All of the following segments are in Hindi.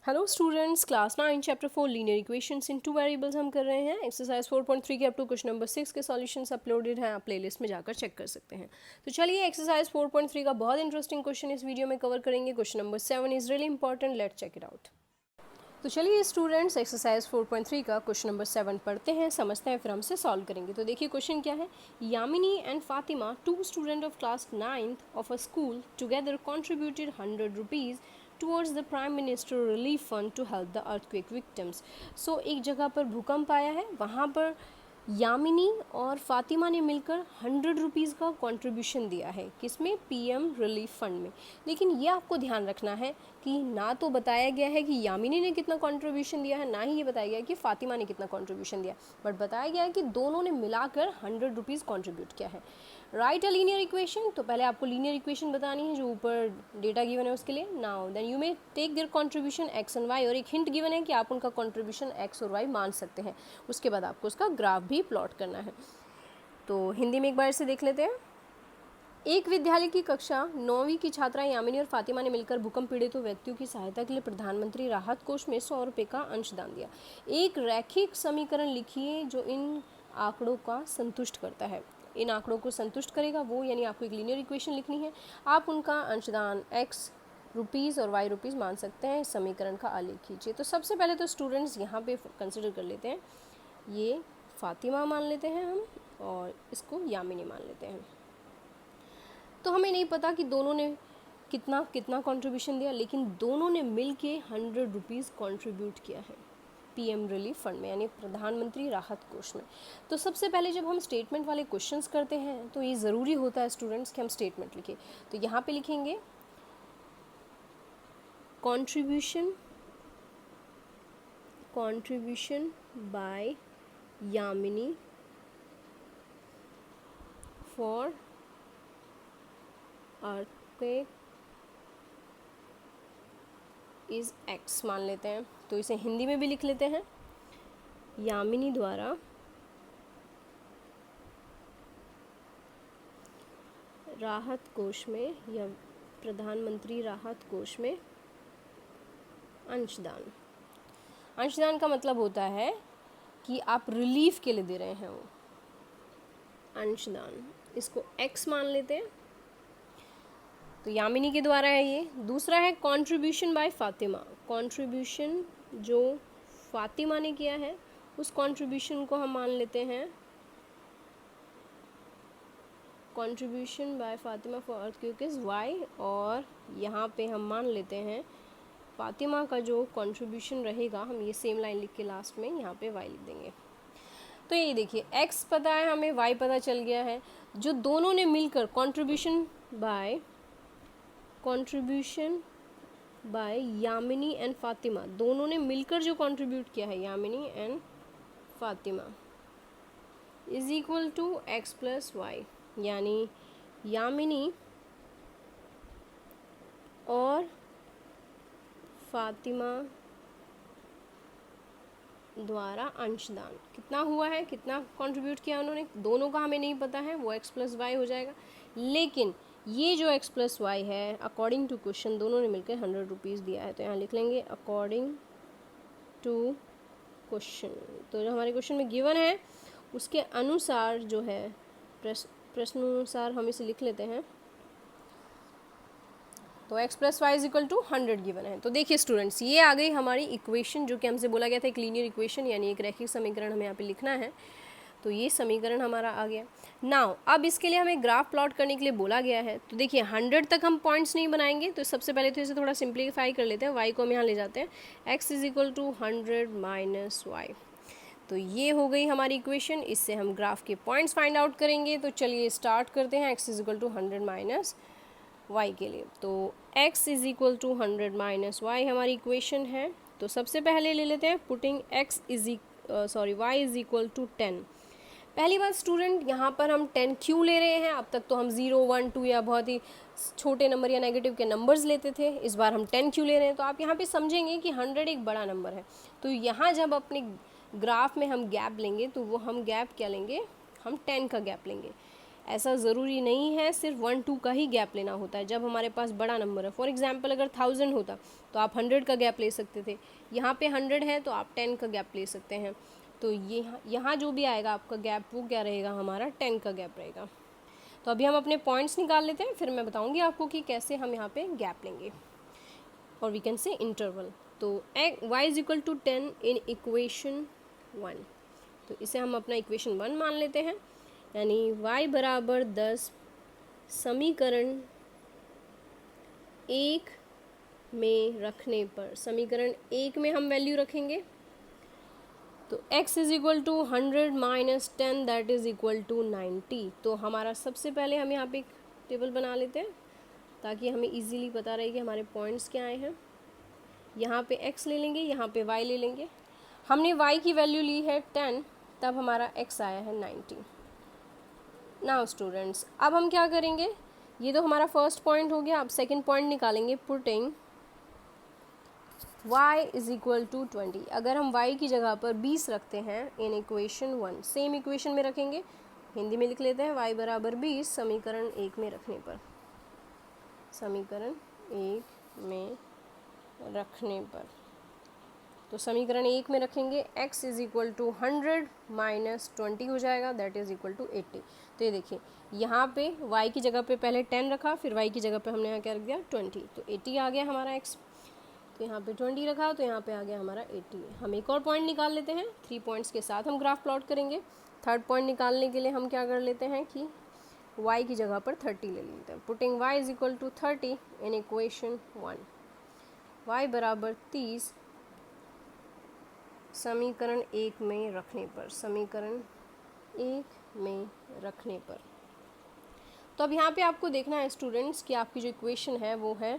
Hello students, class 9 chapter 4 linear equations इन टू वेरिएबल्स हम कर रहे हैं। एक्सरसाइज 4.3 के अप टू क्वेश्चन नंबर 6 के सॉल्यूशंस अपलोडेड हैं, आप प्लेलिस्ट में जाकर चेक कर सकते हैं। तो चलिए एक्सरसाइज 4.3 का बहुत इंटरेस्टिंग क्वेश्चन इस वीडियो में कवर करेंगे। Question number 7 is really important, let's check it out. तो चलिए स्टूडेंट्स एक्सरसाइज 4.3 का क्वेश्चन नंबर 7 पढ़ते हैं, समझते हैं, फिर हमसे सॉल्व करेंगे। तो देखिए क्वेश्चन क्या है। Yamini and Fatima, 2 student of class 9th of a school, together contributed 100 rupees towards the Prime Minister Relief Fund to help the earthquake victims. So एक जगह पर भूकंप आया है, वहाँ पर यामिनी और फातिमा ने मिलकर 100 रुपीज़ का कंट्रीब्यूशन दिया है। किसमें? पीएम रिलीफ फंड में। लेकिन ये आपको ध्यान रखना है कि ना तो बताया गया है कि यामिनी ने कितना कंट्रीब्यूशन दिया है, ना ही ये बताया गया है कि फातिमा ने कितना कंट्रीब्यूशन दिया, बट बताया गया है कि दोनों ने मिलाकर 100 रुपीज़ कॉन्ट्रीब्यूट किया है। राइट अ लीनियर इक्वेशन, तो पहले आपको लीनियर इक्वेशन बतानी है जो ऊपर डेटा गिवन है उसके लिए। Now then you may take their contribution X and Y, और एक हिंट गिवन है कि आप उनका कंट्रीब्यूशन एक्स और वाई मान सकते हैं। उसके बाद आपको उसका ग्राफ भी प्लॉट करना है। तो हिंदी में एक बार से देख लेते हैं। एक विद्यालय की कक्षा 9वीं की छात्रा यामिनी और फातिमा ने मिलकर भूकंप पीड़ित व्यक्तियों की सहायता के लिए प्रधानमंत्री राहत कोष में 100 रुपये का अंशदान दिया। एक रैखिक समीकरण लिखिए जो इन आंकड़ों का संतुष्ट करता है। इन आंकड़ों को संतुष्ट करेगा वो, यानी आपको एक लीनियर इक्वेशन लिखनी है। आप उनका अंशदान एक्स रुपीज़ और वाई रुपीज़ मान सकते हैं। इस समीकरण का आलेख कीजिए। तो सबसे पहले तो स्टूडेंट्स यहाँ पे कंसिडर कर लेते हैं, ये फातिमा मान लेते हैं हम, और इसको यामिनी मान लेते हैं। तो हमें नहीं पता कि दोनों ने कितना कितना कंट्रीब्यूशन दिया, लेकिन दोनों ने मिल के 100 रुपीज़ कॉन्ट्रीब्यूट किया है पीएम रिलीफ फंड में, यानी प्रधानमंत्री राहत कोष में। तो सबसे पहले जब हम स्टेटमेंट वाले क्वेश्चंस करते हैं तो ये ज़रूरी होता है स्टूडेंट्स कि हम स्टेटमेंट लिखें। तो यहाँ पे लिखेंगे contribution by Yamini for earthquake is x मान लेते हैं। तो इसे हिंदी में भी लिख लेते हैं। यामिनी द्वारा राहत कोष में या प्रधानमंत्री राहत कोष में अंशदान। अंशदान का मतलब होता है कि आप रिलीफ के लिए दे रहे हैं वो अंशदान। इसको एक्स मान लेते हैं। तो यामिनी के द्वारा है ये। दूसरा है कंट्रीब्यूशन बाय फातिमा। कंट्रीब्यूशन जो फातिमा ने किया है उस कंट्रीब्यूशन को हम मान लेते हैं contribution by Fatima for earthquake is Y, और यहाँ पे हम मान लेते हैं फातिमा का जो कंट्रीब्यूशन रहेगा, हम ये सेम लाइन लिख के लास्ट में यहाँ पे वाई लिख देंगे। तो ये देखिए एक्स पता है हमें, वाई पता चल गया है। जो दोनों ने मिलकर contribution by Yamini and Fatima, दोनों ने मिलकर जो कंट्रीब्यूट किया है Yamini and Fatima is equal to X plus Y, यानी यामिनी और फातिमा द्वारा अंशदान कितना हुआ है, कितना कंट्रीब्यूट किया उन्होंने, दोनों का हमें नहीं पता है, वो एक्स प्लस वाई हो जाएगा। लेकिन ये जो एक्स प्लस वाई है अकॉर्डिंग टू क्वेश्चन दोनों ने मिलकर 100 रुपीज़ दिया है। तो यहाँ लिख लेंगे अकॉर्डिंग टू क्वेश्चन। तो जो हमारे क्वेश्चन में गिवन है उसके अनुसार जो है प्रश्न अनुसार हम इसे लिख लेते हैं। तो x plus Y is equal to 100 given है। तो देखिए स्टूडेंट्स, ये आ गई हमारी इक्वेशन जो कि हमसे बोला गया था एक लीनियर इक्वेशन, यानी एक रैखिक समीकरण हमें यहाँ पे लिखना है। तो ये समीकरण हमारा आ गया। नाउ अब इसके लिए हमें ग्राफ प्लॉट करने के लिए बोला गया है। तो देखिए 100 तक हम पॉइंट्स नहीं बनाएंगे, तो सबसे पहले तो इसे थोड़ा सिंप्लीफाई कर लेते हैं। y को हम यहाँ ले जाते हैं, x is equal to 100 minus Y. तो ये हो गई हमारी इक्वेशन। इससे हम ग्राफ के पॉइंट्स फाइंड आउट करेंगे। तो चलिए स्टार्ट करते हैं x is equal to 100 minus Y के लिए। तो x is equal to 100 minus Y हमारी इक्वेशन है। तो सबसे पहले ले लेते हैं putting y is equal to 10। पहली बात स्टूडेंट, यहाँ पर हम 10 क्यों ले रहे हैं? अब तक तो हम 0, 1, 2 या बहुत ही छोटे नंबर या नेगेटिव के नंबर्स लेते थे। इस बार हम 10 क्यों ले रहे हैं? तो आप यहाँ पे समझेंगे कि 100 एक बड़ा नंबर है। तो यहाँ जब अपने ग्राफ में हम गैप लेंगे तो वो हम गैप क्या लेंगे? हम 10 का गैप लेंगे। ऐसा ज़रूरी नहीं है सिर्फ 1 2 का ही गैप लेना होता है जब हमारे पास बड़ा नंबर है। फॉर एग्जांपल अगर 1000 होता तो आप 100 का गैप ले सकते थे, यहाँ पे 100 है तो आप 10 का गैप ले सकते हैं। तो ये यहाँ जो भी आएगा आपका गैप वो क्या रहेगा, हमारा 10 का गैप रहेगा। तो अभी हम अपने पॉइंट्स निकाल लेते हैं, फिर मैं बताऊँगी आपको कि कैसे हम यहाँ पे गैप लेंगे, और वी कैन से इंटरवल। तो y is equal to 10 in equation 1, तो इसे हम अपना इक्वेशन 1 मान लेते हैं, यानी y बराबर 10 समीकरण 1 में रखने पर, समीकरण 1 में हम वैल्यू रखेंगे तो x is equal to 100 minus 10 that is equal to 90। तो हमारा सबसे पहले हम यहाँ पे एक टेबल बना लेते हैं ताकि हमें इजीली पता रहे कि हमारे पॉइंट्स क्या आए हैं। यहाँ पे x ले लेंगे, यहाँ पे y ले लेंगे। हमने y की वैल्यू ली है 10, तब हमारा x आया है 90। नाउ स्टूडेंट्स, अब हम क्या करेंगे, ये तो हमारा फर्स्ट पॉइंट हो गया। अब सेकंड पॉइंट निकालेंगे, putting y is equal to 20। अगर हम y की जगह पर 20 रखते हैं इन इक्वेशन 1, सेम इक्वेशन में रखेंगे, हिंदी में लिख लेते हैं y बराबर 20 समीकरण 1 में रखने पर, समीकरण 1 में रखने पर। तो समीकरण 1 में रखेंगे, x is equal to 100 minus 20 हो जाएगा, दैट इज इक्वल टू 80। तो ये देखिए यहाँ पे y की जगह पे पहले 10 रखा, फिर y की जगह पे हमने यहाँ क्या रख दिया 20, तो 80 आ गया हमारा x। तो यहाँ पे 20 रखा तो यहाँ पे आ गया हमारा 80। हम एक और पॉइंट निकाल लेते हैं, 3 पॉइंट्स के साथ हम ग्राफ प्लॉट करेंगे। थर्ड पॉइंट निकालने के लिए हम क्या कर लेते हैं कि y की जगह पर 30 ले लेते हैं। Putting y is equal to 30 in equation 1, y बराबर 30 समीकरण 1 में रखने पर, समीकरण 1 में रखने पर। तो अब यहाँ पे आपको देखना है स्टूडेंट्स कि आपकी जो इक्वेशन है वो है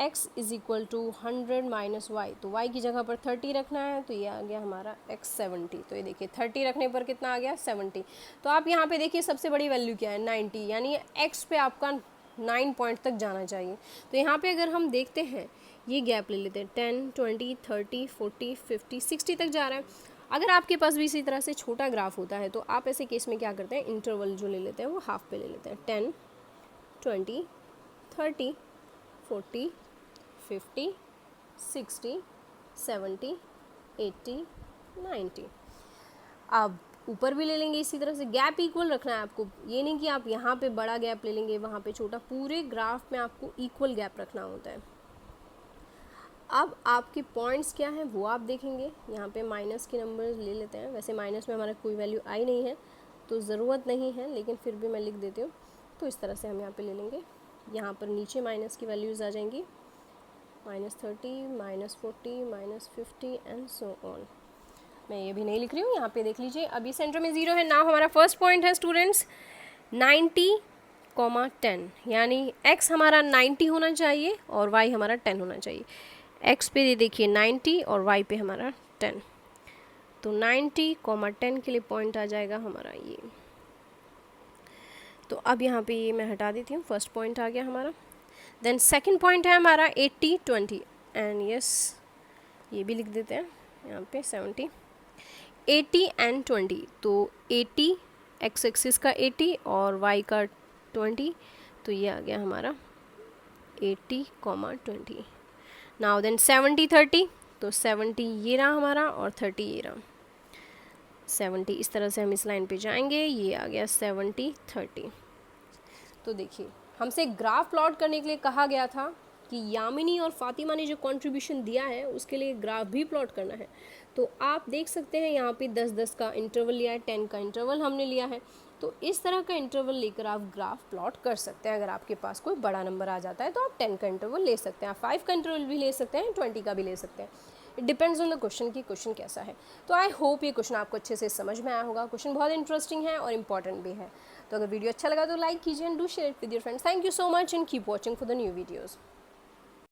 x is equal to 100 minus Y. तो y की जगह पर 30 रखना है, तो ये आ गया हमारा x 70। तो ये देखिए 30 रखने पर कितना आ गया 70। तो आप यहाँ पे देखिए सबसे बड़ी वैल्यू क्या है 90, यानी x पे आपका 9 पॉइंट तक जाना चाहिए। तो यहाँ पे अगर हम देखते हैं, ये गैप ले लेते हैं 10 20 30 40 50 60 तक जा रहा है। अगर आपके पास भी इसी तरह से छोटा ग्राफ होता है तो आप ऐसे केस में क्या करते हैं, इंटरवल जो ले लेते हैं वो हाफ पे ले लेते हैं। 10 20 30 40 50 60 70 80 90। अब ऊपर भी ले लेंगे इसी तरह से, गैप इक्वल रखना है आपको। ये नहीं कि आप यहाँ पे बड़ा गैप ले लेंगे वहाँ पे छोटा, पूरे ग्राफ में आपको इक्वल गैप रखना होता है। अब आपके पॉइंट्स क्या हैं वो आप देखेंगे। यहाँ पे माइनस के नंबर ले लेते हैं, वैसे माइनस में हमारा कोई वैल्यू आई नहीं है तो ज़रूरत नहीं है, लेकिन फिर भी मैं लिख देती हूँ। तो इस तरह से हम यहाँ पे ले लेंगे। यहाँ पर नीचे माइनस की वैल्यूज़ आ जाएंगी, -30 -40 -50 एंड सो ऑन। मैं ये भी नहीं लिख रही हूँ, यहाँ पे देख लीजिए। अभी सेंटर में 0 है। नाउ हमारा फर्स्ट पॉइंट है स्टूडेंट्स 90,10, यानी x हमारा 90 होना चाहिए और y हमारा 10 होना चाहिए। x पे ये देखिए 90 और y पे हमारा 10, तो 90,10 के लिए पॉइंट आ जाएगा हमारा ये। तो अब यहाँ पे ये मैं हटा देती हूँ, फर्स्ट पॉइंट आ गया हमारा। देन सेकंड पॉइंट है हमारा 80 20 एंड यस, ये भी लिख देते हैं यहाँ पे 70 80 एंड 20। तो 80 x एक्सिस का 80 और y का 20, तो ये आ गया हमारा 80,20। नाउ देन 70 30, तो 70 ये रहा हमारा और 30 ये रहा। 70 इस तरह से हम इस लाइन पे जाएंगे, ये आ गया 70 30। तो देखिए हमसे ग्राफ प्लॉट करने के लिए कहा गया था कि यामिनी और फातिमा ने जो कंट्रीब्यूशन दिया है उसके लिए ग्राफ भी प्लॉट करना है। तो आप देख सकते हैं यहाँ पे 10-10 का इंटरवल लिया है, 10 का इंटरवल हमने लिया है। तो इस तरह का इंटरवल लेकर आप ग्राफ प्लॉट कर सकते हैं। अगर आपके पास कोई बड़ा नंबर आ जाता है तो आप 10 का इंटरवल ले सकते हैं, आप 5 का इंटरवल भी ले सकते हैं, 20 का भी ले सकते हैं। It depends on the question कि क्वेश्चन कैसा है। तो आई होप ये क्वेश्चन आपको अच्छे से समझ में आया होगा। क्वेश्चन बहुत इंटरेस्टिंग है और इंपॉर्टेंट भी है। तो अगर वीडियो अच्छा लगा तो लाइक कीजिए and do share it with your friends. Thank you so much and keep watching for the new videos.